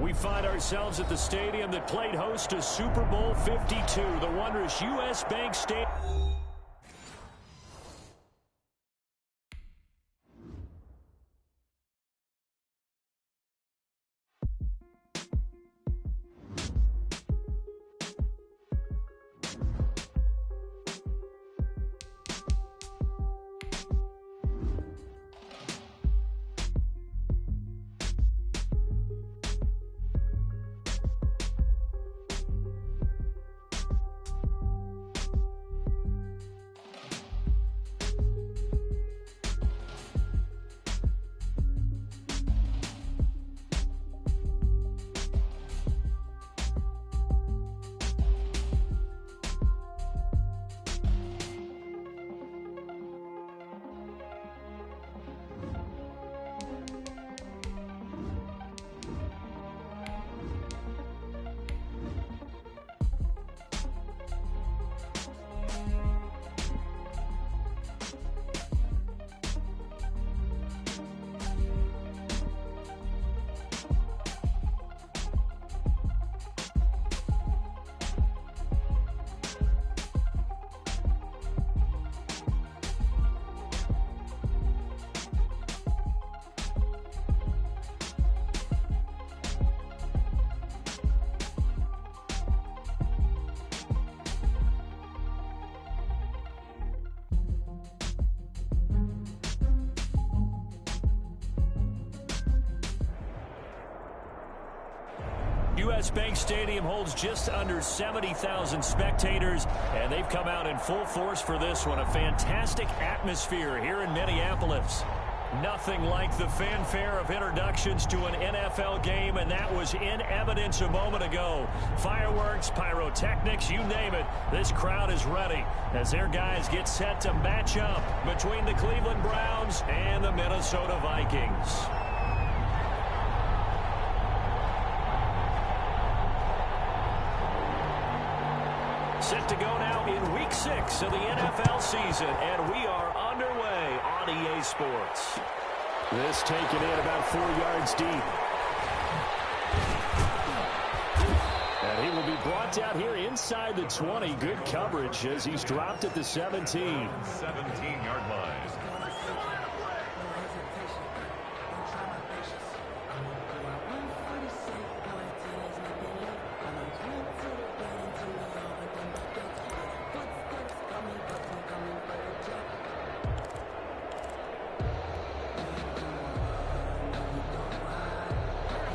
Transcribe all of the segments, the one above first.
We find ourselves at the stadium that played host to Super Bowl 52, the wondrous U.S. Bank Stadium. U.S. Bank Stadium holds just under 70,000 spectators, and they've come out in full force for this one. A fantastic atmosphere here in Minneapolis. Nothing like the fanfare of introductions to an NFL game, and that was in evidence a moment ago. Fireworks, pyrotechnics, you name it. This crowd is ready as their guys get set to match up between the Cleveland Browns and the Minnesota Vikings. Set to go now in Week 6 of the NFL season, and we are underway on EA Sports. This taken in about 4 yards deep. And he will be brought down here inside the 20. Good coverage as he's dropped at the 17. 17-yard line.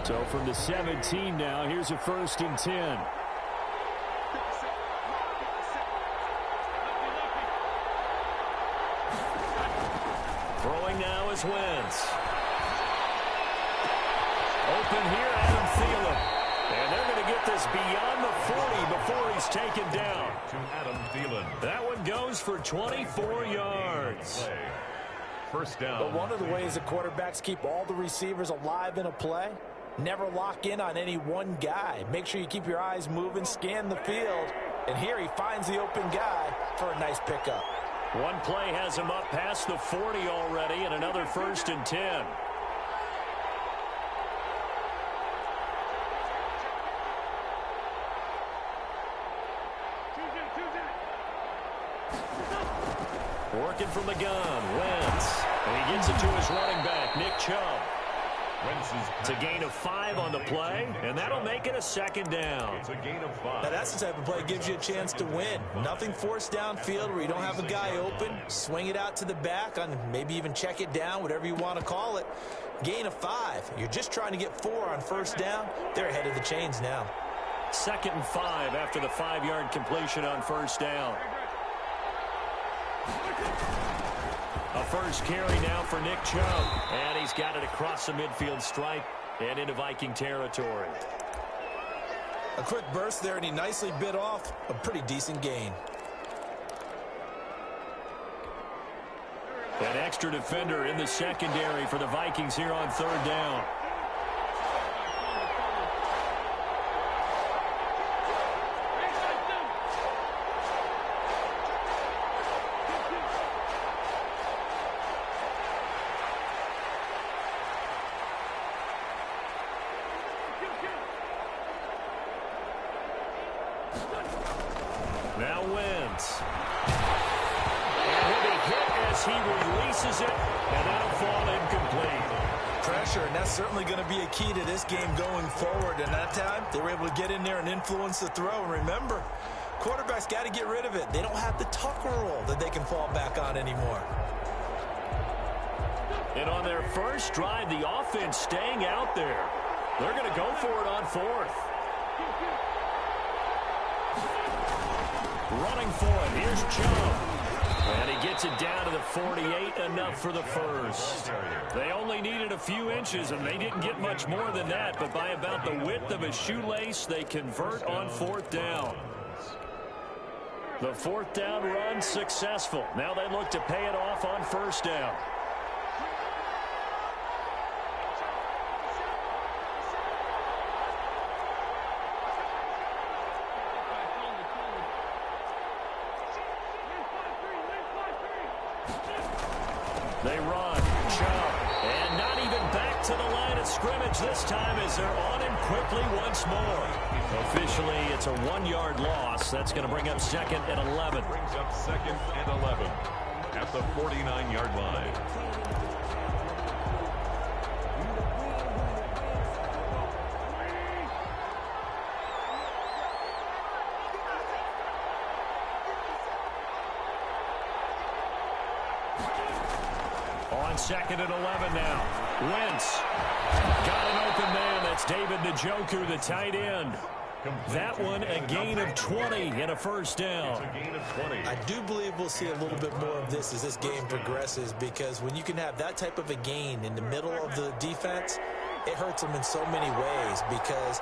So from the 17 now, here's a 1st and 10. Throwing now is Wentz. Open here, Adam Thielen. And they're going to get this beyond the 40 before he's taken down. To Adam Thielen. That one goes for 24 yards. First down. But one of the ways that quarterbacks keep all the receivers alive in a play, never lock in on any one guy. Make sure you keep your eyes moving, scan the field. And here he finds the open guy for a nice pickup. One play has him up past the 40 already, and another 1st and 10. Working from the gun, Wentz. And he gets it to his running back, Nick Chubb. It's a gain of 5 on the play, and that'll make it a 2nd down. It's a gain of 5. Now that's the type of play that gives you a chance to win. Nothing forced downfield where you don't have a guy open. Swing it out to the back, on maybe even check it down, whatever you want to call it. Gain of 5. You're just trying to get 4 on 1st down. They're ahead of the chains now. 2nd and 5 after the 5-yard completion on 1st down. A first carry now for Nick Chubb. And he's got it across the midfield stripe and into Viking territory. A quick burst there, and he nicely bit off a pretty decent gain. An extra defender in the secondary for the Vikings here on 3rd down. Now wins. And he'll be hit as he releases it, and that'll fall incomplete. Pressure, and that's certainly going to be a key to this game going forward. And that time, they were able to get in there and influence the throw. And remember, quarterbacks got to get rid of it. They don't have the tuck rule that they can fall back on anymore. And on their first drive, the offense staying out there. They're going to go for it on fourth. Running for it. Here's Chubb. And he gets it down to the 48, enough for the first. They only needed a few inches, and they didn't get much more than that. But by about the width of a shoelace, they convert on fourth down. The fourth down run successful. Now they look to pay it off on first down. They run. Chubb. And not even back to the line of scrimmage this time as they're on him quickly once more. Officially, it's a 1-yard loss. That's going to bring up second and 11. Brings up second and 11 at the 49-yard line. On second and 11 now. Wentz. Got an open man. That's David Njoku, the tight end. That one, a gain of 20 and a first down. I do believe we'll see a little bit more of this as this game progresses, because when you can have that type of a gain in the middle of the defense, it hurts them in so many ways, because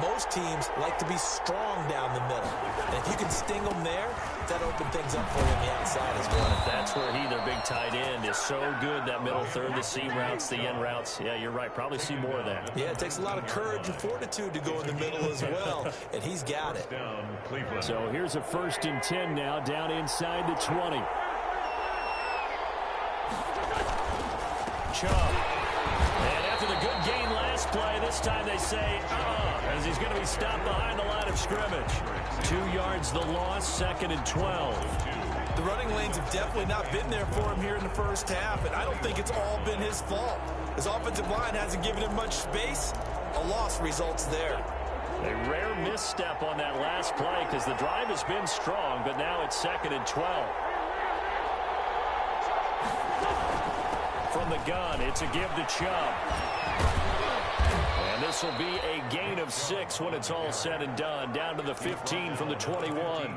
most teams like to be strong down the middle. And if you can sting them there, that opens things up for you on the outside as well. That's where he, their big tight end, is so good, that middle third, the seam routes, the end routes. Yeah, you're right. Probably see more of that. Yeah, it takes a lot of courage and fortitude to go in the middle as well, and he's got it. So here's a 1st and 10 now, down inside the 20. Chubb. And after the good gain last play, this time they say, as he's going to be stopped behind the line of scrimmage. 2 yards the loss, 2nd and 12. The running lanes have definitely not been there for him here in the first half, and I don't think it's all been his fault. His offensive line hasn't given him much space. A loss results there. A rare misstep on that last play, because the drive has been strong, but now it's 2nd and 12. From the gun, it's a give to Chubb. And this will be a gain of 6 when it's all said and done. Down to the 15 from the 21. All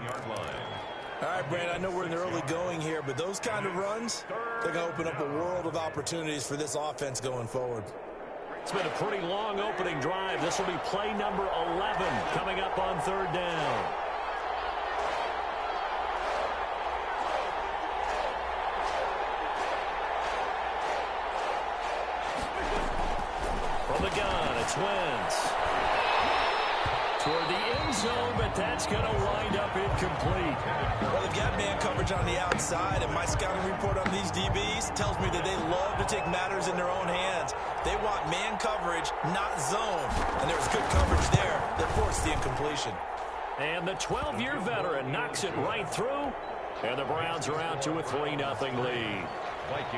right, Brand, I know we're in the early going here, but those kind of runs, they're going to open up a world of opportunities for this offense going forward. It's been a pretty long opening drive. This will be play number 11 coming up on 3rd down. From the gun, it's Wentz. Toward the end zone, but that's going to wind up incomplete. Well, they've got man coverage on the outside, and my scouting report on these DBs tells me that they love to take matters in their own hands. They want man coverage, not zone. And there was good coverage there that forced the incompletion. And the 12-year veteran knocks it right through. And the Browns are out to a 3-0 lead.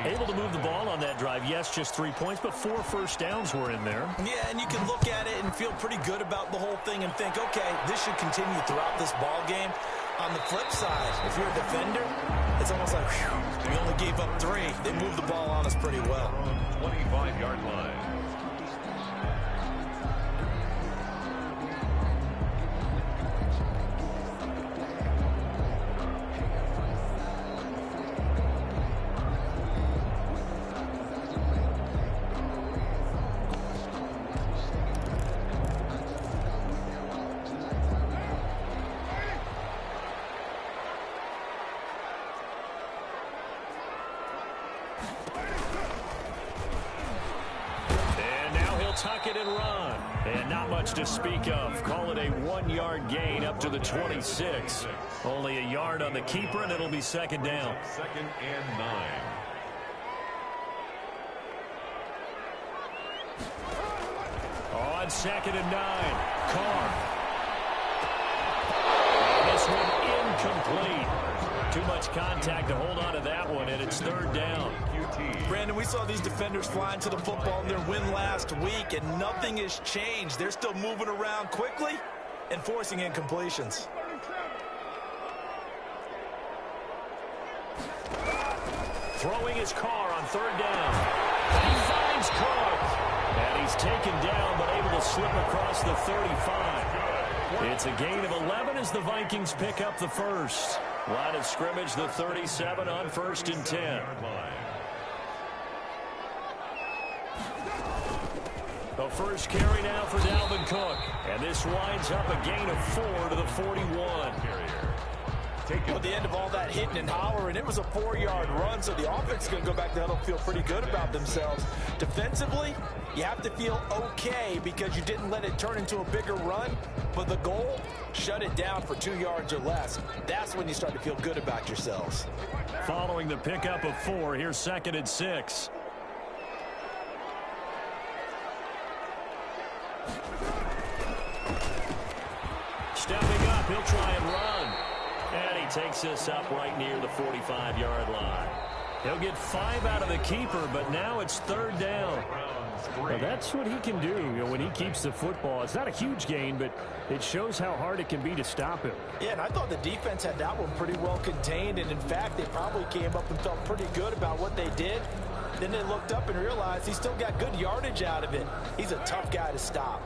Able to move the ball on that drive. Yes, just 3 points, but 4 first downs were in there. Yeah, and you can look at it and feel pretty good about the whole thing and think, okay, this should continue throughout this ball game. On the flip side, if you're a defender, it's almost like, whew, we only gave up 3. They moved the ball on us pretty well. 25-yard line. Tuck it and run. And not much to speak of. Call it a 1-yard gain up to the 26. Only a yard on the keeper, and it'll be 2nd down. 2nd and 9. On 2nd and 9. Carr. And this one Incomplete. Too much contact to hold on to that one, and it's third down. Brandon, we saw these defenders flying to the football in their win last week, and nothing has changed. They're still moving around quickly and forcing incompletions. Throwing his car on third down. He finds Cook. And he's taken down, but able to slip across the 35. It's a gain of 11 as the Vikings pick up the first. Line of scrimmage, the 37 on 1st and 10. The first carry now for Dalvin Cook. And this winds up a gain of 4 to the 41. At the end of all that hitting and hollering, it was a 4-yard run, so the offense is going to go back to huddle and feel pretty good about themselves. Defensively, you have to feel okay because you didn't let it turn into a bigger run, but the goal, shut it down for 2 yards or less. That's when you start to feel good about yourselves. Following the pickup of 4, here's 2nd and 6. Stepping up, he'll try and run. And he takes this up right near the 45-yard line. He'll get 5 out of the keeper, but now it's third down. Well, that's what he can do, when he keeps the football. It's not a huge gain, but it shows how hard it can be to stop him. Yeah, and I thought the defense had that one pretty well contained, and in fact, they probably came up and felt pretty good about what they did. Then they looked up and realized he still got good yardage out of it. He's a tough guy to stop.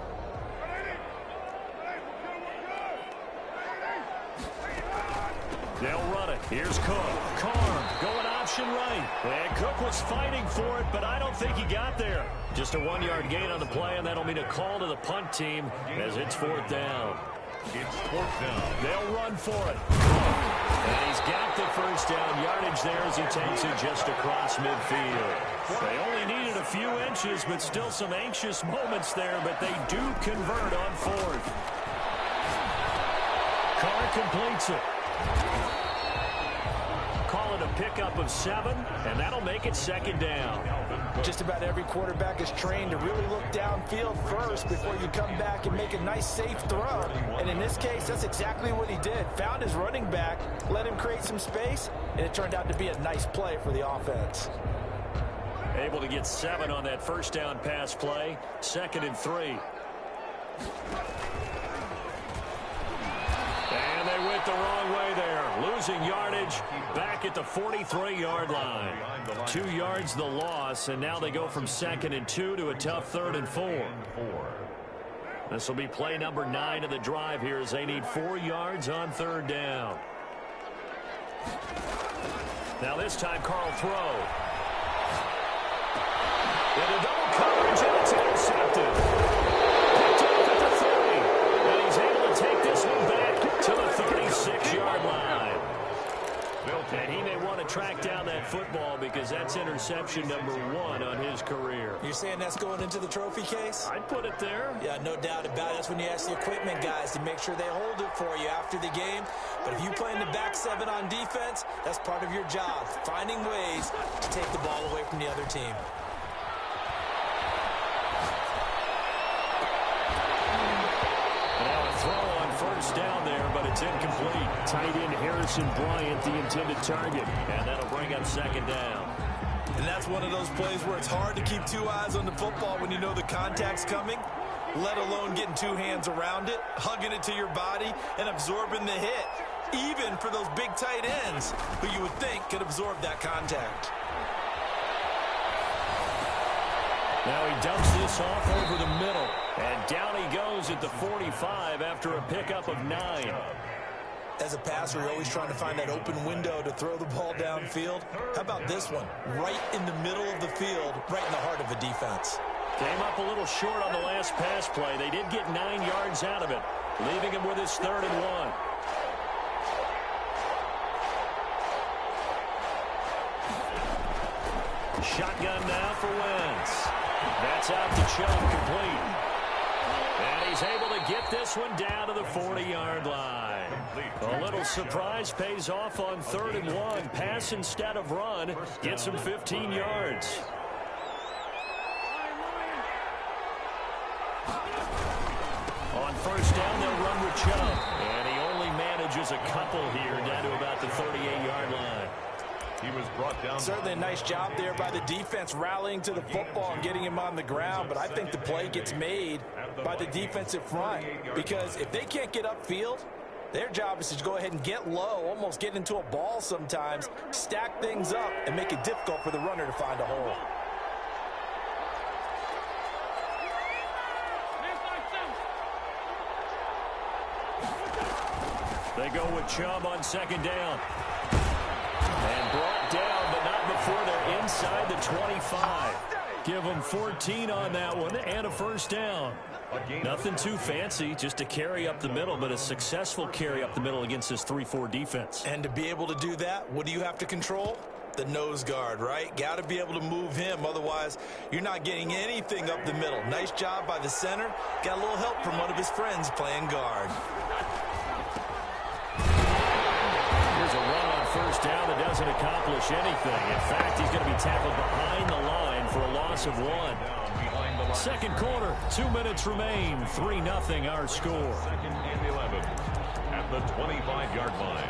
They'll run it. Here's Cook. Carr going option right. And Cook was fighting for it, but I don't think he got there. Just a 1-yard gain on the play, and that'll mean a call to the punt team as it's 4th down. It's 4th down. They'll run for it. And he's got the first down yardage there as he takes it just across midfield. They only needed a few inches, but still some anxious moments there, but they do convert on 4th. Carr completes it. Call it a pickup of 7, and that'll make it 2nd down. Just about every quarterback is trained to really look downfield first before you come back and make a nice, safe throw. And in this case, that's exactly what he did. Found his running back, let him create some space, and it turned out to be a nice play for the offense. Able to get 7 on that first down pass play. 2nd and 3. And they went the wrong way there. Losing yardage back at the 43-yard line. 2 yards the loss, and now they go from 2nd and 2 to a tough 3rd and 4. This will be play number 9 of the drive here as they need 4 yards on 3rd down. Now this time Carl throw. Into double coverage, and it's intercepted. Picked off at the 30. And he's able to take this one back to the 36-yard line. And he may want to track down that football because that's interception number 1 on his career. You're saying that's going into the trophy case? I'd put it there. Yeah, no doubt about it. That's when you ask the equipment guys to make sure they hold it for you after the game. But if you play in the back 7 on defense, that's part of your job, finding ways to take the ball away from the other team. Throw on first down there, but it's incomplete. Tight end Harrison Bryant, the intended target. And that'll bring up 2nd down. And that's one of those plays where it's hard to keep 2 eyes on the football when you know the contact's coming, let alone getting 2 hands around it, hugging it to your body, and absorbing the hit, even for those big tight ends who you would think could absorb that contact. Now he dumps this off over the middle. And down he goes at the 45 after a pickup of 9. As a passer, you're always trying to find that open window to throw the ball downfield. How about this one? Right in the middle of the field, right in the heart of the defense. Came up a little short on the last pass play. They did get 9 yards out of it, leaving him with his 3rd and 1. Shotgun now for Wentz. That's out to Chubb, complete. And he's able to get this one down to the 40-yard line. A little surprise pays off on 3rd and 1. Pass instead of run. Gets him 15 yards. On first down, they'll run with Chubb. And he only managed manages a couple here down to about the 38-yard line. He was brought down. Certainly a nice job there by the defense rallying to the football and getting him on the ground, but I think the play gets made by the defensive front because if they can't get upfield, their job is to go ahead and get low, almost get into a ball sometimes, stack things up, and make it difficult for the runner to find a hole. They go with Chubb on second down. And brought down, but not before they're inside the 25. Give them 14 on that one and a first down. Nothing too fancy, just a carry up the middle, but a successful carry up the middle against this 3-4 defense. And to be able to do that, what do you have to control? The nose guard, right? Got to be able to move him. Otherwise, you're not getting anything up the middle. Nice job by the center. Got a little help from one of his friends playing guard. Here's a run on first down that doesn't accomplish anything. In fact, he's going to be tackled behind the line for a loss of 1. Second quarter, 2 minutes remain. 3-0 our score. Second and 11 at the 25-yard line.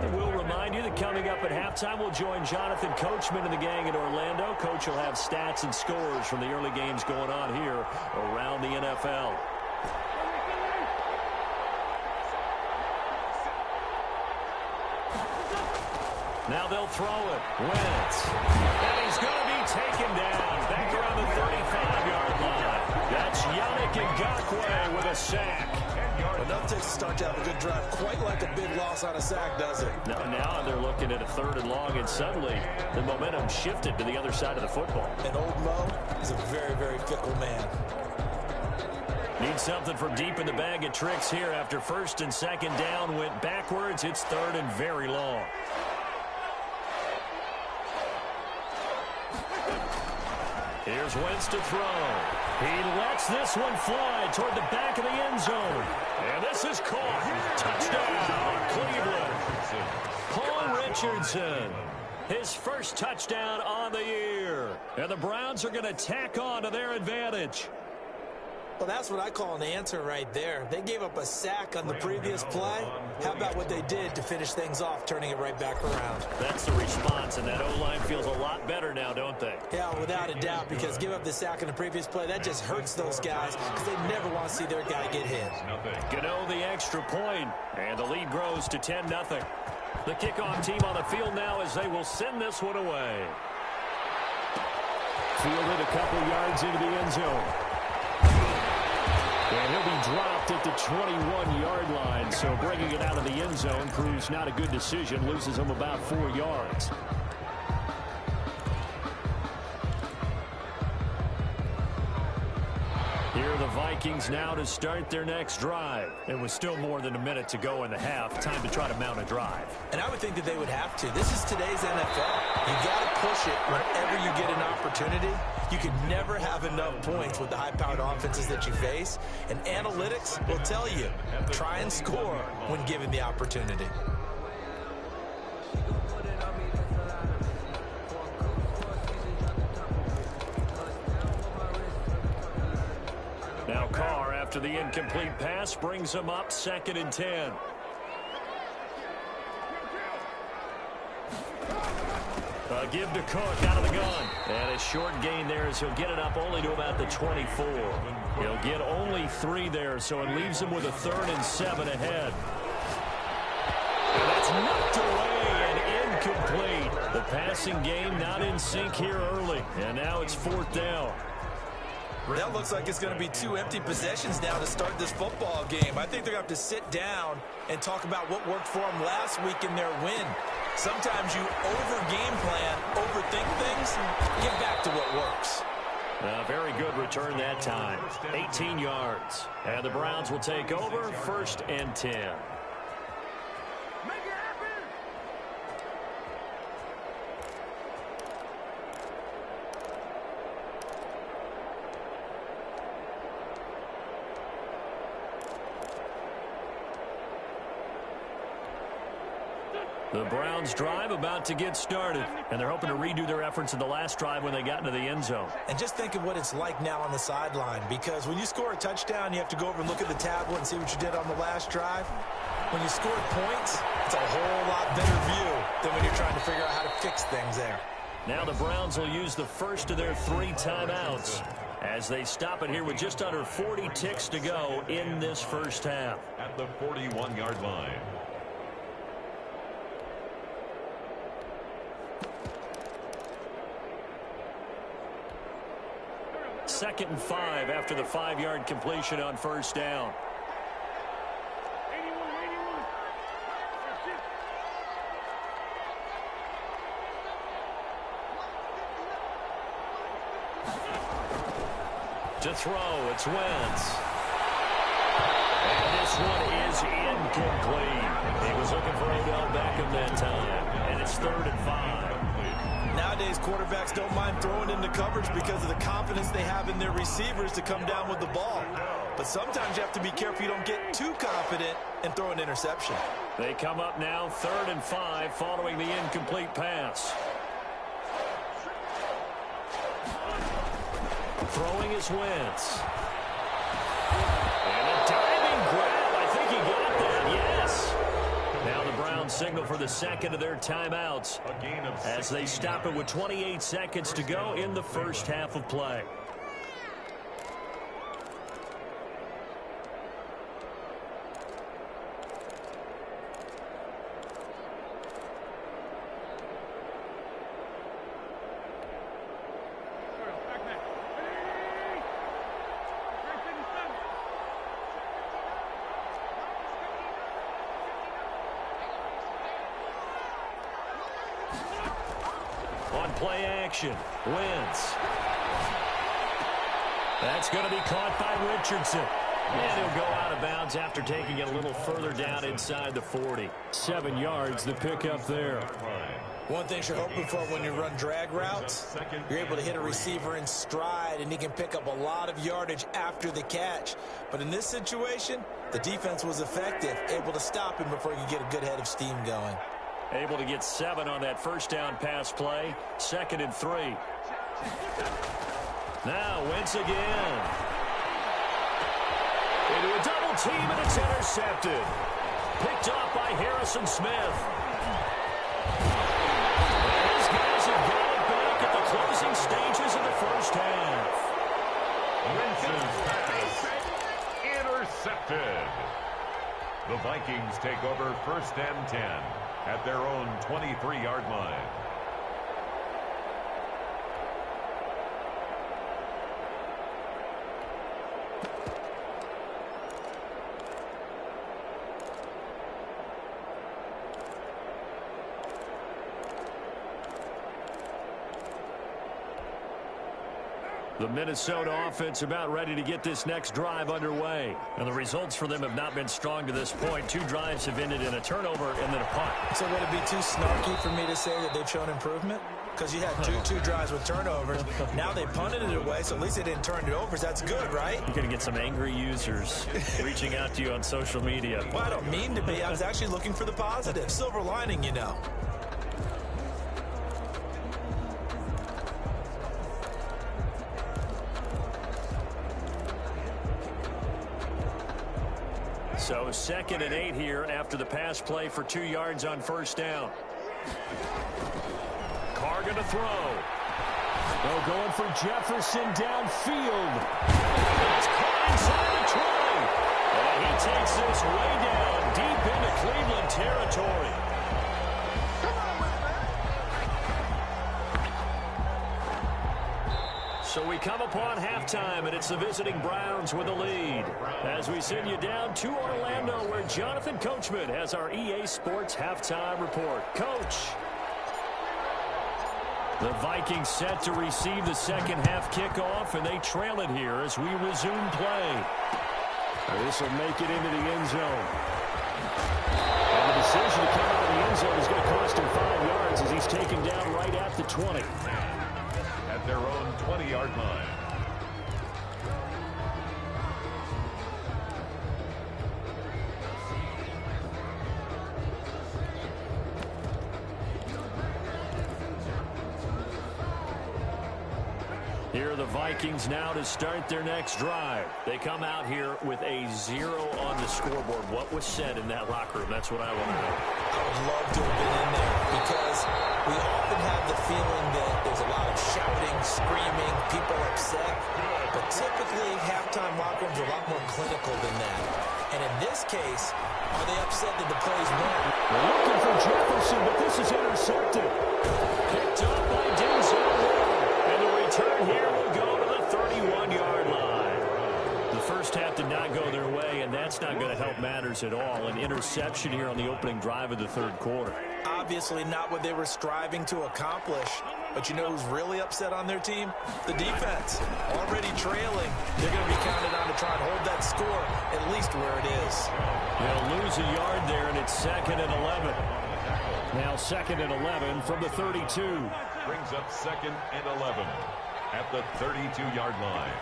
And we'll remind you that coming up at halftime, we'll join Jonathan Coachman and the gang in Orlando. Coach will have stats and scores from the early games going on here around the NFL. Now they'll throw it. Wentz. And he's going to be taken down. Back around the 35-yard line. That's Yannick Ngakoue with a sack. Enough to start to have a good drive. Quite like a big loss on a sack, does it? Now they're looking at a 3rd and long, and suddenly the momentum shifted to the other side of the football. And old Mo is a very, very fickle man. Need something from deep in the bag of tricks here after 1st and 2nd down went backwards. It's 3rd and very long. Here's Wentz to throw. He lets this one fly toward the back of the end zone. And this is caught. Touchdown, Cleveland. Paul Richardson. His first touchdown on the year. And the Browns are going to tack on to their advantage. Well, that's what I call an answer right there. They gave up a sack on the previous play. How about what they did to finish things off, turning it right back around? That's the response, and that O-line feels a lot better now, don't they? Yeah, without a doubt, because give up the sack on the previous play, that just hurts those guys because they never want to see their guy get hit. Gano the extra point, and the lead grows to 10-0. The kickoff team on the field now as they will send this one away. Fielded a couple yards into the end zone. And he'll be dropped at the 21-yard line, so bringing it out of the end zone proves not a good decision, loses him about 4 yards. Here are the Vikings now to start their next drive. It was still more than a minute to go in the half. Time to try to mount a drive. And I would think that they would have to. This is today's NFL. You got to push it whenever you get an opportunity. You can never have enough points with the high-powered offenses that you face. And analytics will tell you, try and score when given the opportunity. Now Carr, after the incomplete pass, brings him up 2nd and 10. Give to Cook out of the gun. And a short gain there as he'll get it up only to about the 24. He'll get only 3 there, so it leaves him with a 3rd and 7 ahead. And that's knocked away and incomplete. The passing game not in sync here early. And now it's 4th down. That looks like it's going to be 2 empty possessions now to start this football game. I think they're going to have to sit down and talk about what worked for them last week in their win. Sometimes you over-game plan, overthink things, get back to what works. Very good return that time. 18 yards. And the Browns will take over 1st and 10. The Browns drive about to get started, and they're hoping to redo their efforts in the last drive when they got into the end zone. And just think of what it's like now on the sideline, because when you score a touchdown, you have to go over and look at the tablet and see what you did on the last drive. When you scored points, it's a whole lot better view than when you're trying to figure out how to fix things there. Now the Browns will use the first of their 3 timeouts as they stop it here with just under 40 ticks to go in this first half. At the 41-yard line. Second and 5 after the 5-yard completion on first down. To throw, it's Wentz. And this one is incomplete. He was looking for Odell Beckham that time. And it's 3rd and 5. Nowadays, quarterbacks don't mind throwing into coverage because of the confidence they have in their receivers to come down with the ball. But sometimes you have to be careful you don't get too confident and throw an interception. They come up now 3rd and 5 following the incomplete pass. Throwing is Wentz. And a diving grab. I think he got that, yes. Now the Browns signal for the second of their timeouts as they stop it with 28 seconds to go in the first half of play. Play action. Wentz. That's going to be caught by Richardson. And he'll go out of bounds after taking it a little further down inside the 40. 7 yards, the pickup there. One thing you're hoping for when you run drag routes, you're able to hit a receiver in stride, and he can pick up a lot of yardage after the catch. But in this situation, the defense was effective, able to stop him before he could get a good head of steam going. Able to get 7 on that first down pass play. 2nd and 3. Now Wentz again. Into a double team, and it's intercepted. Picked off by Harrison Smith. And these guys have got it back at the closing stages of the first half. Wentz's pass intercepted. The Vikings take over 1st and 10. At their own 23-yard line. The Minnesota offense about ready to get this next drive underway. And the results for them have not been strong to this point. 2 drives have ended in a turnover and then a punt. So would it be too snarky for me to say that they've shown improvement? Because you had two drives with turnovers. Now they punted it away, so at least they didn't turn it over. That's good, right? You're going to get some angry users reaching out to you on social media. Well, I don't mean to be. I was actually looking for the positive. Silver lining, you know. So 2nd and 8 here after the pass play for 2 yards on first down. Carr going to throw. Oh, going for Jefferson downfield. It's caught inside the 20. And he takes this way down deep into Cleveland territory. So we come upon halftime, and it's the visiting Browns with a lead. As we send you down to Orlando, where Jonathan Coachman has our EA Sports halftime report. Coach. The Vikings set to receive the second half kickoff, and they trail it here as we resume play. This will make it into the end zone. And the decision to come out of the end zone is going to cost him 5 yards as he's taken down right at the 20. At their own 20-yard line. Here are the Vikings now to start their next drive. They come out here with a 0 on the scoreboard. What was said in that locker room? That's what I want to know. I would love to have been in there because we often have the feeling that there's a lot of shouting, screaming, people upset. But typically, halftime locker rooms are a lot more clinical than that. And in this case, are they upset that the plays went? They're looking for Jefferson, but this is intercepted. Picked up by Denzel. And the return here will go to the 31-yard line. The first half did not go their way, and that's not going to help matters at all. An interception here on the opening drive of the third quarter. Obviously not what they were striving to accomplish. But you know who's really upset on their team? The defense. Already trailing. They're going to be counted on to try and hold that score at least where it is. They'll lose a yard there, and it's 2nd and 11. Now 2nd and 11 from the 32. Brings up 2nd and 11 at the 32-yard line.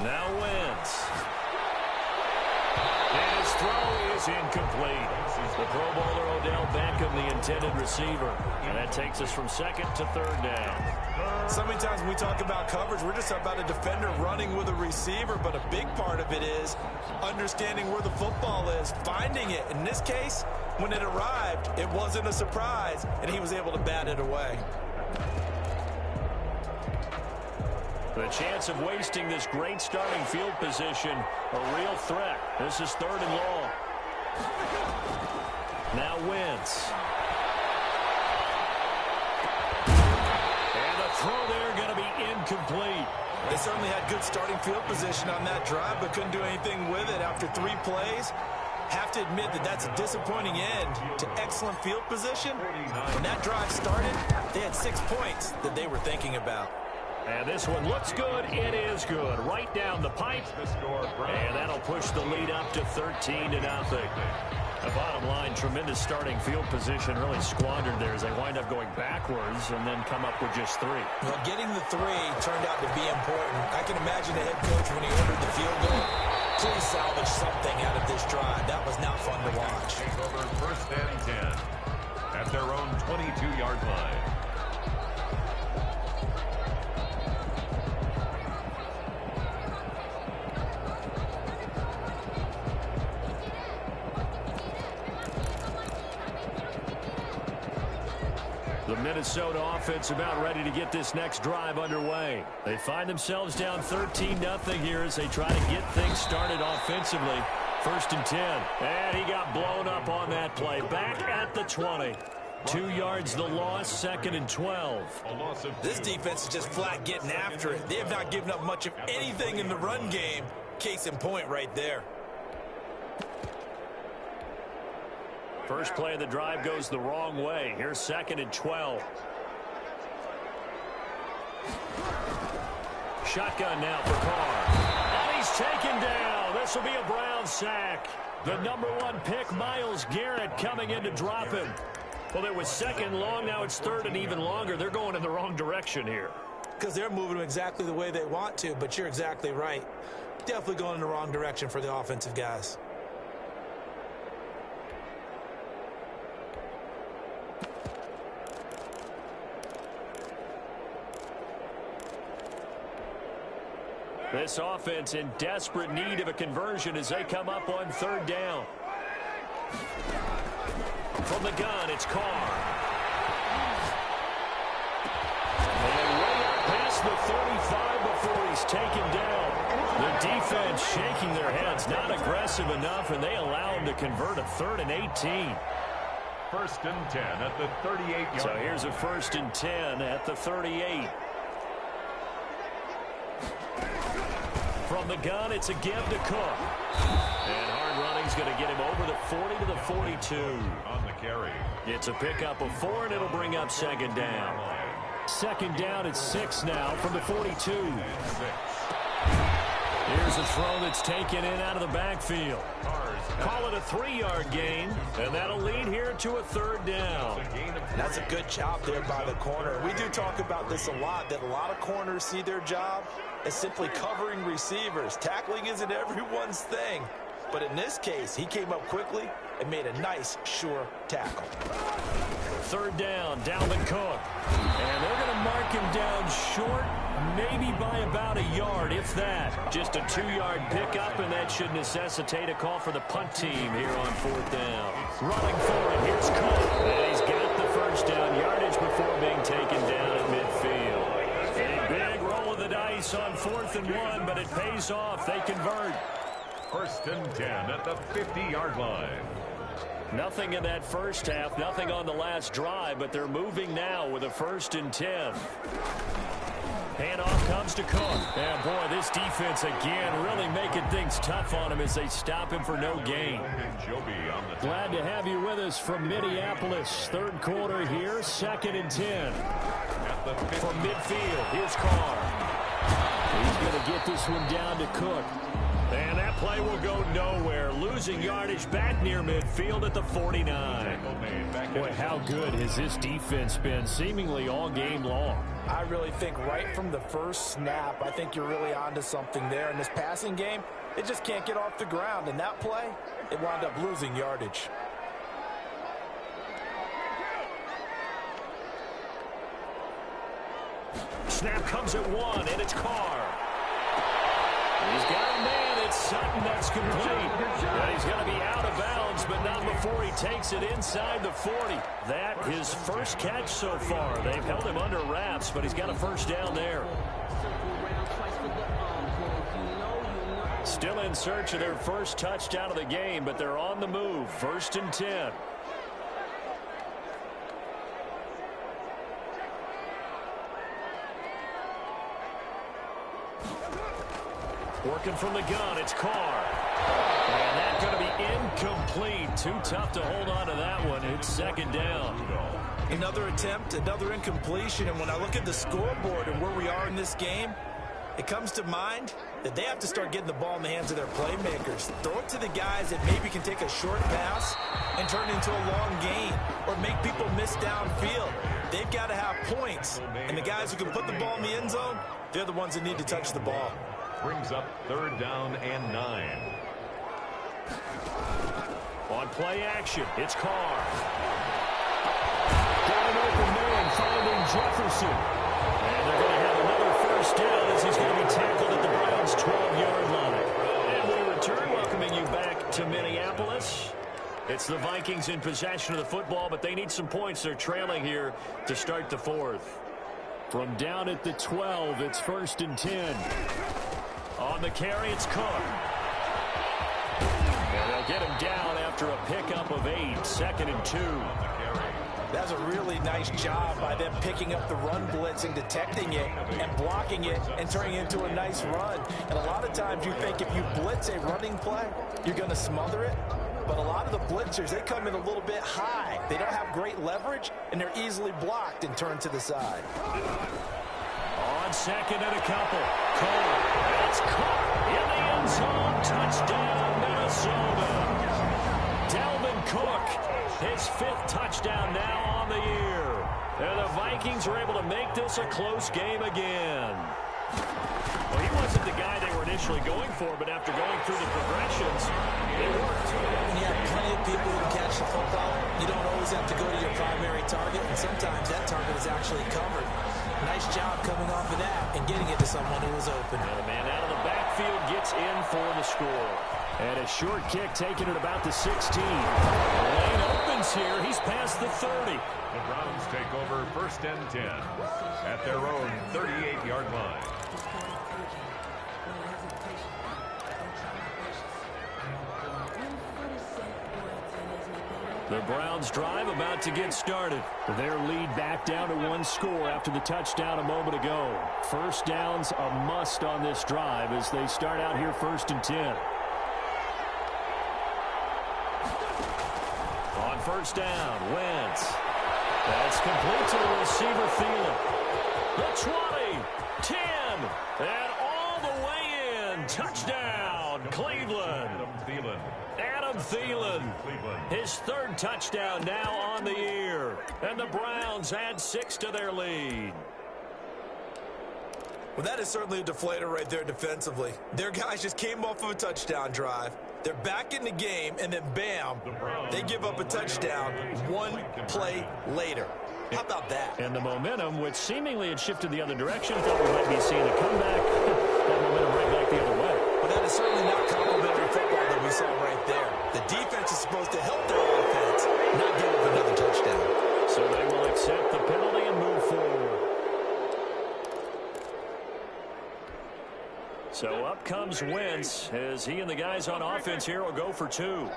Now Wentz. And his throw is incomplete. The Pro Bowler Odell Beckham, the intended receiver. And that takes us from 2nd to 3rd down. So many times when we talk about coverage, we're just about a defender running with a receiver, but a big part of it is understanding where the football is, finding it. In this case, when it arrived, it wasn't a surprise, and he was able to bat it away. The chance of wasting this great starting field position, a real threat. This is 3rd and long. Now Wentz. And the throw there going to be incomplete. They certainly had good starting field position on that drive, but couldn't do anything with it after 3 plays. Have to admit that that's a disappointing end to excellent field position. When that drive started, they had 6 points that they were thinking about. And this one looks good. It is good. Right down the pipe. And that'll push the lead up to 13-0. The bottom line, tremendous starting field position, really squandered there as they wind up going backwards and then come up with just 3. Well, getting the 3 turned out to be important. I can imagine the head coach when he ordered the field goal. Please salvage something out of this drive. That was not fun to watch. Over 1st and 10 at their own 22-yard line. The Minnesota offense about ready to get this next drive underway. They find themselves down 13-0 here as they try to get things started offensively. 1st and 10. And he got blown up on that play. Back at the 20. 2 yards the loss, 2nd and 12. This defense is just flat getting after it. They have not given up much of anything in the run game. Case in point right there. First play of the drive goes the wrong way. Here's 2nd and 12. Shotgun now for Carr. And he's taken down. This will be a Brown sack. The #1 pick, Myles Garrett, coming in to drop him. Well, it was 2nd long. Now it's 3rd and even longer. They're going in the wrong direction here. Because they're moving them exactly the way they want to, but you're exactly right. Definitely going in the wrong direction for the offensive guys. This offense in desperate need of a conversion as they come up on 3rd down. From the gun, it's Carr. And way up past the 35 before he's taken down. The defense shaking their heads, not aggressive enough, and they allow him to convert a 3rd and 18. 1st and 10 at the 38-yard line. So here's a 1st and 10 at the 38. From the gun, it's a give to Cook. And hard running's going to get him over the 40 to the 42. On the carry. It's a pickup of 4, and it'll bring up 2nd down. 2nd down at 6 now from the 42. Here's a throw that's taken in out of the backfield. Call it a 3-yard gain, and that'll lead here to a 3rd down. That's a good job there by the corner. We do talk about this a lot, that a lot of corners see their job as simply covering receivers. Tackling isn't everyone's thing. But in this case, he came up quickly and made a nice, sure tackle. third down. Dalvin Cook. And they're going to mark him down short, maybe by about a yard, if that. Just a 2-yard pickup, and that should necessitate a call for the punt team here on fourth down. Running for it, here's Cook. And he's got the first down yardage before being taken down at midfield. A big roll of the dice on 4th and 1, but it pays off. They convert. 1st and 10 at the 50-yard line. Nothing in that first half, nothing on the last drive, but they're moving now with a 1st and 10. Handoff comes to Cook. And boy, this defense again really making things tough on him as they stop him for no gain. Glad to have you with us from Minneapolis. Third quarter here, 2nd and 10. From midfield, here's Carr. He's going to get this one down to Cook. And that play will go nowhere. Losing yardage back near midfield at the 49. Boy, how good has this defense been seemingly all game long? I really think right from the first snap, I think you're really onto something there. In this passing game, it just can't get off the ground. And that play, it wound up losing yardage. Snap comes at 1, and it's Carr. He's got a man. It's Sutton that's complete. And he's going to be out of bounds, but not before he takes it inside the 40. That his first catch so far. They've held him under wraps, but he's got a first down there. Still in search of their first touchdown of the game, but they're on the move. 1st and 10. Working from the gun, it's Carr. And that's going to be incomplete. Too tough to hold on to that one. It's 2nd down. Another attempt, another incompletion. And when I look at the scoreboard and where we are in this game, it comes to mind that they have to start getting the ball in the hands of their playmakers. Throw it to the guys that maybe can take a short pass and turn it into a long gain or make people miss downfield. They've got to have points. And the guys who can put the ball in the end zone, they're the ones that need to touch the ball. Brings up 3rd down and 9. On play action, it's Carr. Got an open man finding Jefferson. And they're going to have another first down as he's going to be tackled at the Browns' 12-yard line. And we return, welcoming you back to Minneapolis. It's the Vikings in possession of the football, but they need some points. They're trailing here to start the 4th. From down at the 12, it's 1st and 10. On the carry, it's Cook. And they'll get him down after a pickup of 8. 2nd and 2. That's a really nice job by them picking up the run blitz and detecting it and blocking it and turning it into a nice run. And a lot of times you think if you blitz a running play, you're going to smother it. But a lot of the blitzers, they come in a little bit high. They don't have great leverage, and they're easily blocked and turned to the side. On 2nd and a couple. Cole. It's caught in the end zone. Touchdown, Minnesota. Dalvin Cook, his 5th touchdown now on the year. And the Vikings are able to make this a close game again. Well, he wasn't the guy they were initially going for, but after going through the progressions, it worked. When you have plenty of people who can catch the football, you don't always have to go to your primary target, and sometimes that target is actually covered. Nice job coming off of that and getting it to someone who was open. And the man out of the backfield gets in for the score. And a short kick taken at about the 16. Lane opens here. He's past the 30. The Browns take over 1st and 10 at their own 38-yard line. The Browns drive about to get started. Their lead back down to 1 score after the touchdown a moment ago. First down's a must on this drive as they start out here 1st and 10. On 1st down, Wentz. That's complete to the receiver, Thielen. The 20, 10, and all the way in. Touchdown, Cleveland. Adam Thielen, his 3rd touchdown now on the year. And the Browns add 6 to their lead. Well, that is certainly a deflator right there defensively. Their guys just came off of a touchdown drive. They're back in the game, and then bam, they give up a touchdown one play later. How about that? And the momentum, which seemingly had shifted the other direction, thought we might be seeing a comeback. That momentum right back the other way. But that is certainly not complimentary football that we saw right there. The defense is supposed to help their offense, not give up another touchdown. So they will accept the penalty and move forward. So up comes Wentz as he and the guys on offense here will go for two.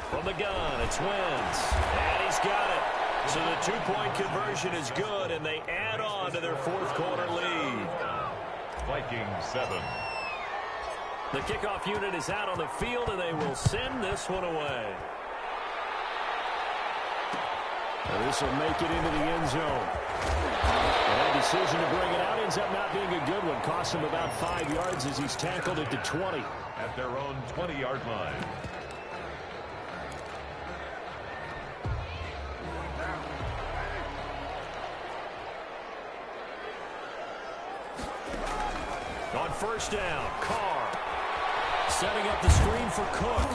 From the gun, it's Wentz. And he's got it. So the two-point conversion is good, and they add on to their fourth quarter lead. Vikings 7. The kickoff unit is out on the field, and they will send this one away. Well, this will make it into the end zone. And that decision to bring it out ends up not being a good one. Costs him about 5 yards as he's tackled at the 20. At their own 20-yard line. On first down, Carr setting up the screen for Cook.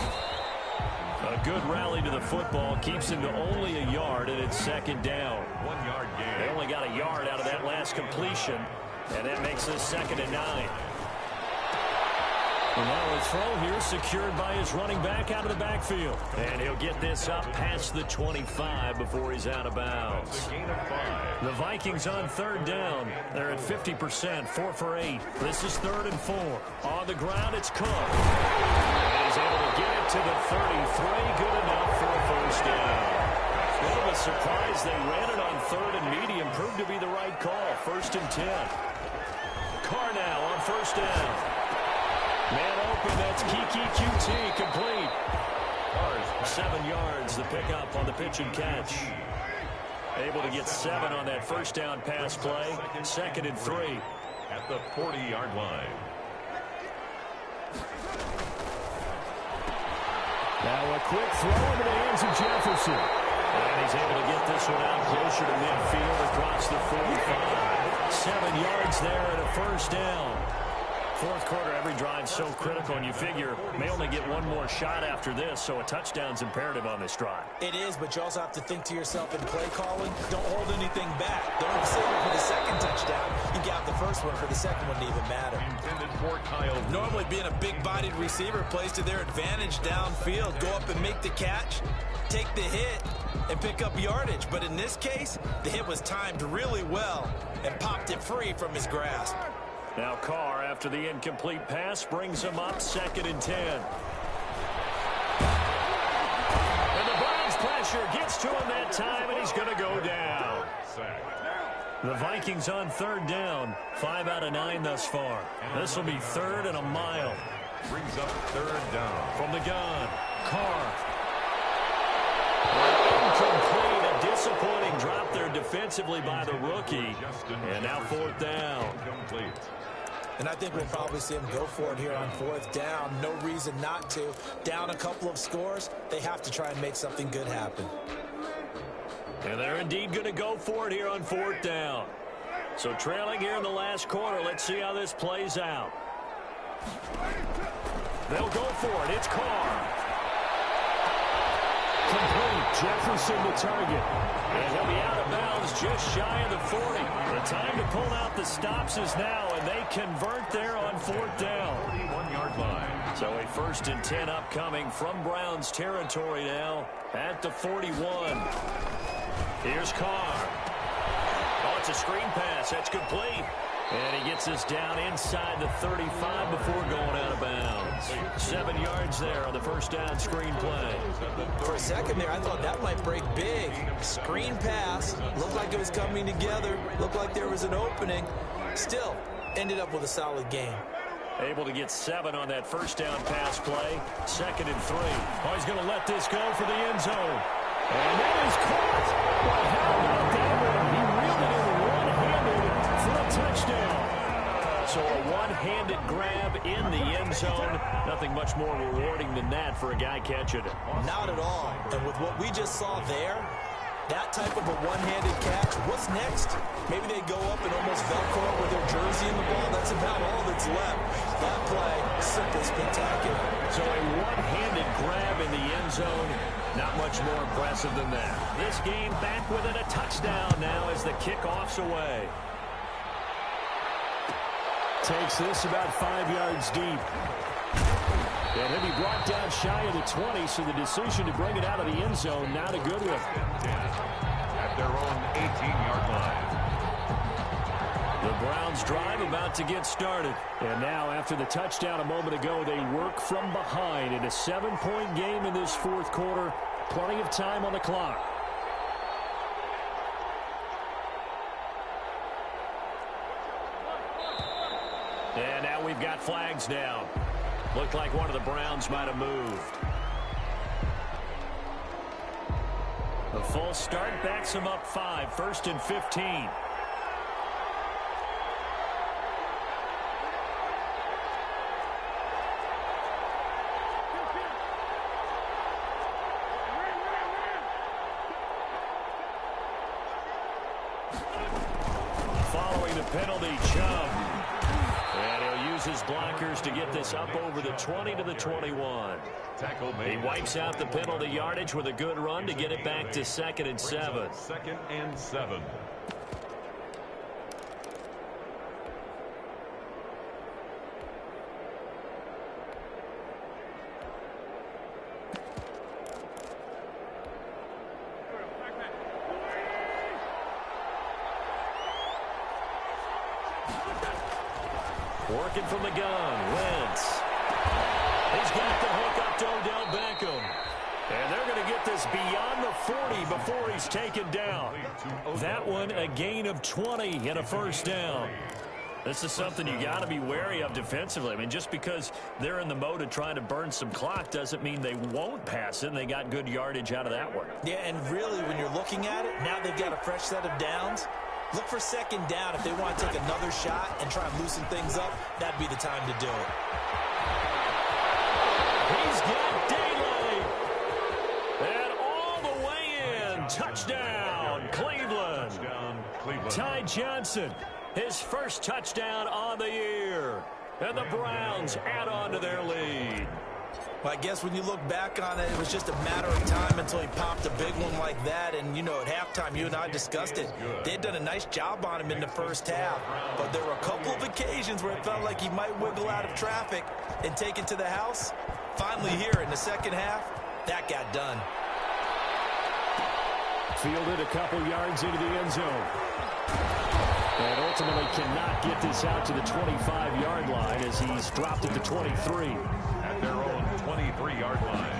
A good rally to the football keeps him to only a yard, and it's second down. 1 yard gain. They only got a yard out of that last completion, and that makes this 2nd and 9. And now a throw here secured by his running back out of the backfield. And he'll get this up past the 25 before he's out of bounds. A gain of 5. The Vikings on third down. They're at 50%, 4 for 8. This is 3rd and 4. On the ground, it's Cook. And he's able to get it to the 33. Good enough for a first down. A bit of a surprise. They ran it on 3rd and medium. Proved to be the right call. 1st and 10. Carr now on first down. Man open, that's Kiki QT, complete. 7 yards, the pickup on the pitch and catch. Able to get 7 on that first down pass play. 2nd and 3. At the 40-yard line. Now a quick throw into the hands of Jefferson. And he's able to get this one out closer to midfield across the 45. 7 yards there and a first down. Fourth quarter, every drive so critical, and you figure may only get one more shot after this, so a touchdown's imperative on this drive. It is, but you also have to think to yourself in play calling, don't hold anything back. Don't save it for the second touchdown. You got the first one for the second one to even matter. Intended for Kyle. Normally being a big-bodied receiver plays to their advantage downfield. Go up and make the catch, take the hit, and pick up yardage. But in this case, the hit was timed really well and popped it free from his grasp. Now Carr, after the incomplete pass, brings him up 2nd and 10. And the Browns pressure gets to him that time, and he's going to go down. The Vikings on third down. 5 out of 9 thus far. This will be 3rd and a mile. Brings up 3rd down. From the gun, Carr. Incomplete. A disappointing drop there defensively by the rookie. And now 4th down. Complete. And I think we'll probably see him go for it here on 4th down. No reason not to. Down a couple of scores, they have to try and make something good happen. And they're indeed going to go for it here on 4th down. So trailing here in the last quarter, let's see how this plays out. They'll go for it. It's Carr. Complete. Jefferson the target. And he'll be out of bounds just shy of the 40. The time to pull out the stops is now, and they convert there on 4th down. 41-yard line. So a 1st and 10 upcoming from Browns territory now at the 41. Here's Carr. Oh, it's a screen pass. That's complete. And he gets us down inside the 35 before going out of bounds. 7 yards there on the first down screen play. For a second there, I thought that might break big. Screen pass. Looked like it was coming together. Looked like there was an opening. Still, ended up with a solid game. Able to get 7 on that first down pass play. 2nd and 3. Oh, he's going to let this go for the end zone. And that is caught. But how about that one? He reeled it in one-handed for a touchdown. So a one-handed grab in the end zone. Nothing much more rewarding than that for a guy catching it. Not at all. And with what we just saw there, that type of a one-handed catch, what's next? Maybe they go up and almost Velcro with their jersey in the ball. That's about all that's left. That play, simply spectacular. So a one-handed grab in the end zone. Not much more impressive than that. This game back within a touchdown now as the kickoff's away. Takes this about 5 yards deep. And he'll be brought down shy of the 20, so the decision to bring it out of the end zone, not a good one. At their own 18-yard line. The Browns drive about to get started. And now, after the touchdown a moment ago, they work from behind in a 7-point game in this fourth quarter. Plenty of time on the clock. And now we've got flags down. Looked like one of the Browns might have moved. The full start backs him up 5, 1st and 15. Following the penalty, Chubb. And he'll use his blockers to get this up over the 20 to the 21. He wipes out the penalty yardage with a good run to get it back to 2nd and 7. 2nd and 7. Working from the gun, Wentz. He's got the hook up to Odell Beckham. And they're going to get this beyond the 40 before he's taken down. That one, a gain of 20 and a first down. This is something you got to be wary of defensively. I mean, just because they're in the mode of trying to burn some clock doesn't mean they won't pass it, and they got good yardage out of that one. Yeah, and really, when you're looking at it, now they've got a fresh set of downs. Look for 2nd down. If they want to take another shot and try and loosen things up, that'd be the time to do it. He's got daylight. And all the way in. Touchdown, Cleveland. Touchdown, Cleveland. Ty Johnson, his first touchdown on the year. And the Browns add on to their lead. Well, I guess when you look back on it, it was just a matter of time until he popped a big one like that. And, you know, at halftime, you and I discussed it. They'd done a nice job on him in the first half. But there were a couple of occasions where it felt like he might wiggle out of traffic and take it to the house. Finally here in the second half, that got done. Fielded a couple yards into the end zone. And ultimately cannot get this out to the 25-yard line as he's dropped at the 23. At their own 23-yard line.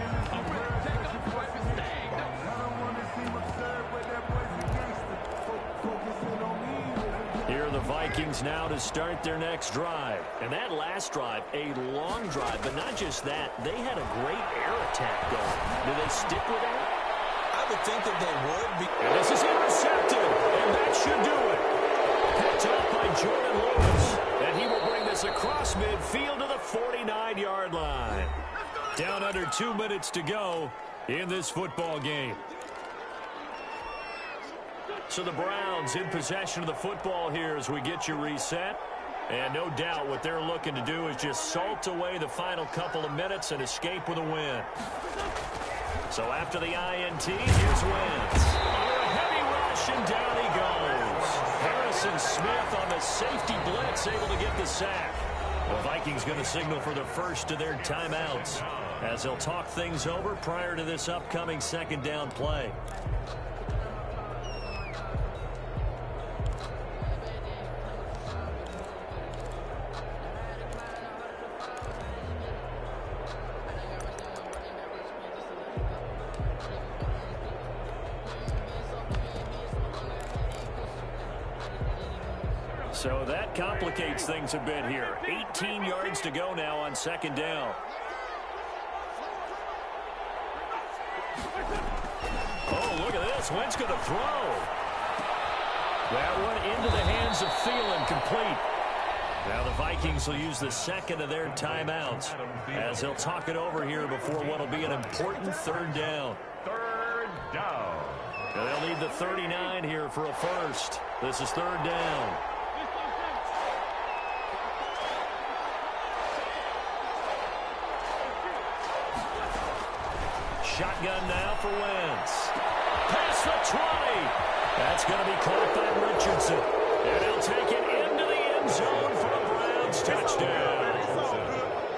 Here are the Vikings now to start their next drive. And that last drive, a long drive, but not just that. They had a great air attack going. Do they stick with that? I would think that they would. And this is intercepted, and that should do it. Picked up by Jordan Lewis, and he will bring this across midfield to the 49-yard line. Down under 2 minutes to go in this football game. So the Browns in possession of the football here as we get you reset. And no doubt what they're looking to do is just salt away the final couple of minutes and escape with a win. So after the INT, here's Wentz. Under a heavy rush, and down he goes. Harrison Smith on the safety blitz, able to get the sack. The Vikings going to signal for the first of their timeouts as they'll talk things over prior to this upcoming 2nd down play. So that complicates things a bit here. 18 yards to go now on 2nd down. Oh, look at this. Wentz going to throw. That one into the hands of Thielen, complete. Now the Vikings will use the second of their timeouts as they'll talk it over here before what will be an important 3rd down. 3rd down. And they'll need the 39 here for a first. This is 3rd down. Shotgun now for Wentz. Past the 20. That's going to be caught by Richardson. And he'll take it into the end zone for a Browns touchdown.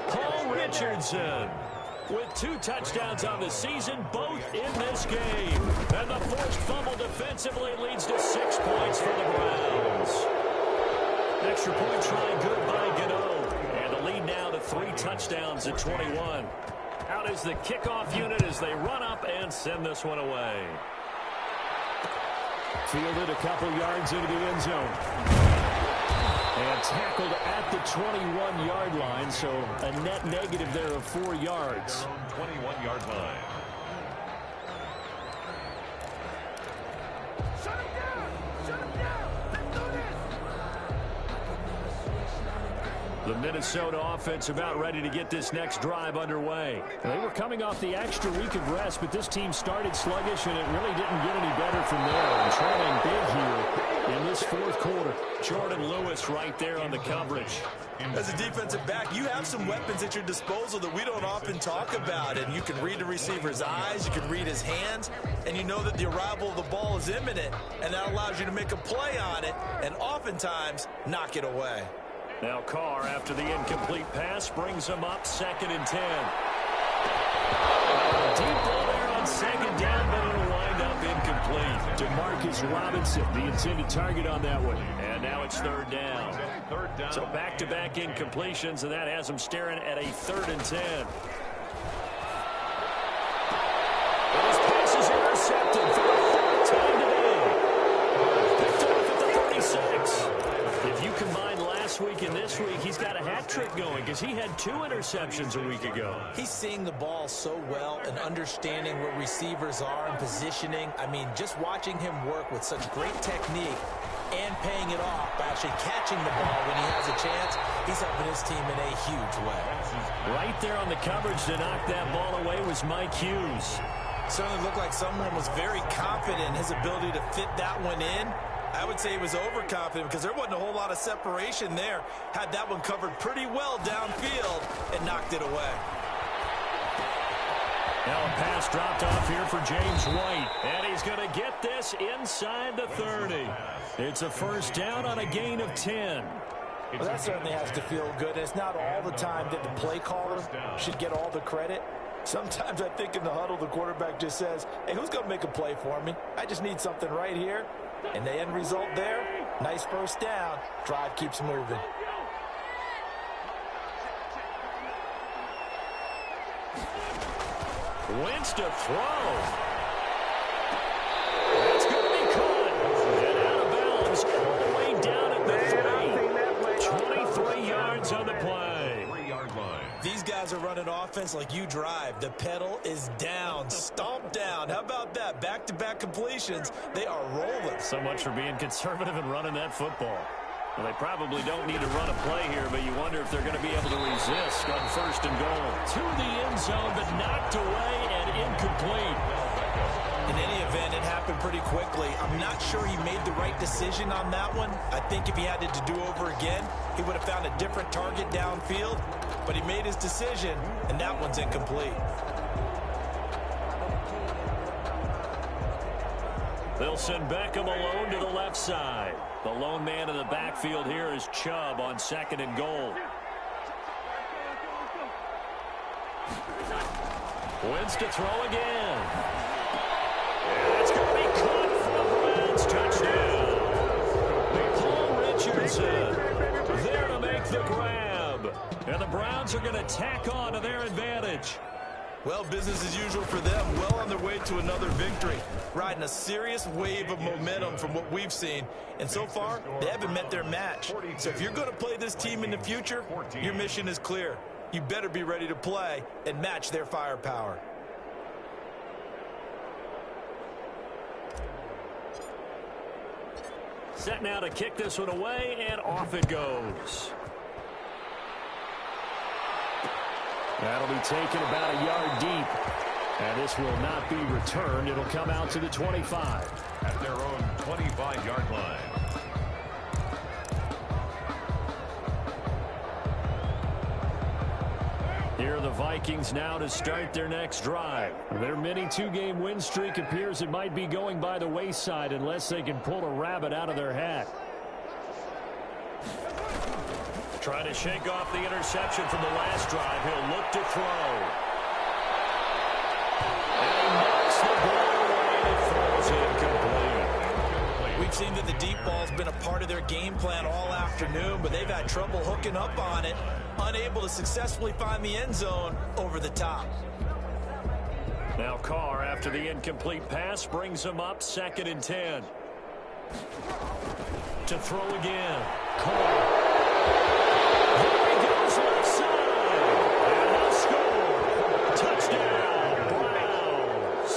Paul Richardson with 2 touchdowns on the season, both in this game. And the forced fumble defensively leads to 6 points for the Browns. Extra point try good by Gano. And the lead now to 3 touchdowns at 21. Out is the kickoff unit as they run up and send this one away. Fielded a couple yards into the end zone. And tackled at the 21-yard line, so a net negative there of 4 yards. 21-yard line. Shut him down! Shut him down! Let's do this! The Minnesota offense about ready to get this next drive underway. They were coming off the extra week of rest, but this team started sluggish, and it really didn't get any better from there. And trailing big here in this 4th quarter. Jordan Lewis right there on the coverage. As a defensive back, you have some weapons at your disposal that we don't often talk about. And you can read the receiver's eyes, you can read his hands, and you know that the arrival of the ball is imminent, and that allows you to make a play on it and oftentimes knock it away. Now Carr, after the incomplete pass, brings him up 2nd and 10. Deep ball there on 2nd down, but it'll wind up incomplete. Demarcus Robinson, the intended target on that one. And now it's 3rd down. So back-to-back incompletions, and that has him staring at a 3rd and 10. And his pass is intercepted for the 4th time today. Picked off at the 36. If you combine last week and this week, he's got a hat trick going because he had 2 interceptions a week ago. He's seeing the ball so well and understanding where receivers are and positioning. I mean, just watching him work with such great technique and paying it off by actually catching the ball when he has a chance, he's helping his team in a huge way. Right there on the coverage to knock that ball away was Mike Hughes. Certainly looked like someone was very confident in his ability to fit that one in. I would say he was overconfident because there wasn't a whole lot of separation there. Had that one covered pretty well downfield and knocked it away. Now a pass dropped off here for James White. And he's going to get this inside the 30. It's a 1st down on a gain of 10. Well, that certainly has to feel good. It's not all the time that the play caller should get all the credit. Sometimes I think in the huddle, the quarterback just says, hey, who's going to make a play for me? I just need something right here. And the end result there, nice 1st down. Drive keeps moving. Wentz to throw. That's going to be caught. And out of bounds all the way down at the 3. 23 yards on the play. 3-yard line. These guys are running offense like you drive. The pedal is down, stomped down. How about that? Back-to-back completions. They are rolling. So much for being conservative and running that football. Well, they probably don't need to run a play here, but you wonder if they're going to be able to resist on 1st and goal. To the end zone, but knocked away and incomplete. In any event, it happened pretty quickly. I'm not sure he made the right decision on that one. I think if he had it to do over again, he would have found a different target downfield. But he made his decision, and that one's incomplete. They'll send Beckham alone to the left side. The lone man in the backfield here is Chubb on 2nd and goal. Wentz to throw again. And it's going to be caught for the Browns. Touchdown. Paul Richardson there to make the grab. And the Browns are going to tack on to their advantage. Well, business as usual for them. Well on their way to another victory. Riding a serious wave of momentum from what we've seen. And so far, they haven't met their match. So if you're going to play this team in the future, your mission is clear. You better be ready to play and match their firepower. Set now to kick this one away, and off it goes. That'll be taken about a yard deep. And this will not be returned. It'll come out to the 25. At their own 25-yard line. Here the Vikings now to start their next drive. Their mini two-game win streak appears it might be going by the wayside unless they can pull a rabbit out of their hat. Trying to shake off the interception from the last drive. He'll look to throw. And he knocks the ball away and it falls incomplete. We've seen that the deep ball's been a part of their game plan all afternoon, but they've had trouble hooking up on it, unable to successfully find the end zone over the top. Now Carr, after the incomplete pass, brings him up 2nd and 10. To throw again. Carr. There he goes left side. And they'll score. Touchdown, Browns.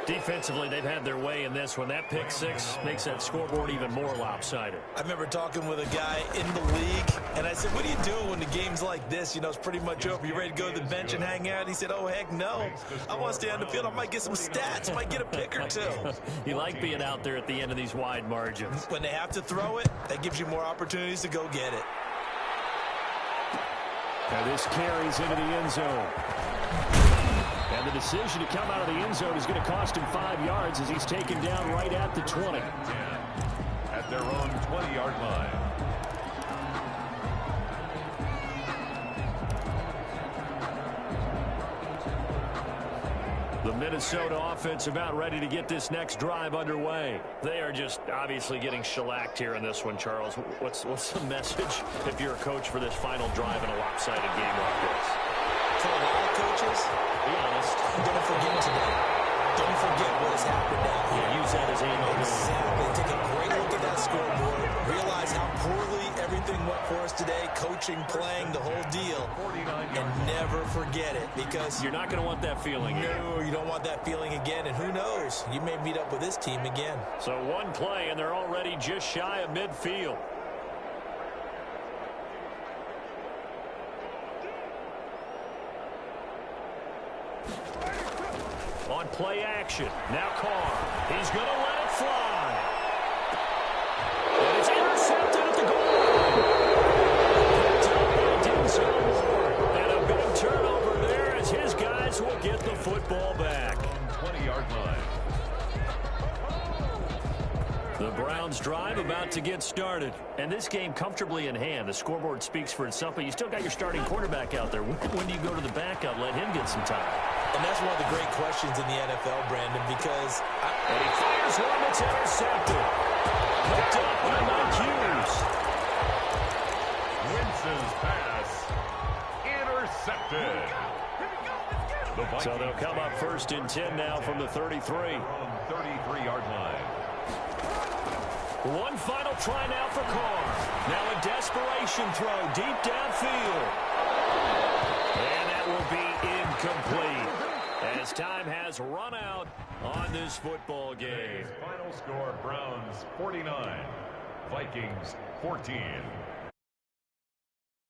Defensively, they've had their way in this one. That pick six makes that scoreboard even more lopsided. I remember talking with a guy in the league, and I said, what do you do when the game's like this? You know, it's pretty much over. You ready to go to the bench and hang out? He said, oh, heck no. I want to stay on the field. I might get some stats. Might get a pick or two. You like being out there at the end of these wide margins. When they have to throw it, that gives you more opportunities to go get it. And this carries into the end zone. And the decision to come out of the end zone is going to cost him 5 yards as he's taken down right at the 20. At their own 20-yard line. The Minnesota offense about ready to get this next drive underway. They are just obviously getting shellacked here in this one, Charles. What's the message if you're a coach for this final drive in a lopsided game like this? For a lot of coaches, Be honest. don't forget today. Don't forget what has happened out here. Use that as ammo. Exactly. Take a great look at that scoreboard. Realize how poorly everything went for us today. Coaching, playing, the whole deal. And never forget it, because You're not going to want that feeling here. no, you don't want that feeling again. And who knows? You may meet up with this team again. So one play, and they're already just shy of midfield. On play action. Now Carr. He's going to let it fly. And it's intercepted at the goal line. Picked up by Denzel Ward. And a big turnover there as his guys will get the football back. 20-yard line. The Browns drive about to get started. And this game comfortably in hand. The scoreboard speaks for itself, but you still got your starting quarterback out there. When do you go to the backup? Let him get some time. And that's one of the great questions in the NFL, Brandon, because And he fires one that's intercepted. Picked up by Mike Hughes. Wentz's pass intercepted. The Vikings So they'll come up 1st and 10 now from the 33. from 33-yard line. One final try now for Carr. Now a desperation throw deep downfield. And that will be incomplete as time has run out on this football game. Final score, Browns 49, Vikings 14.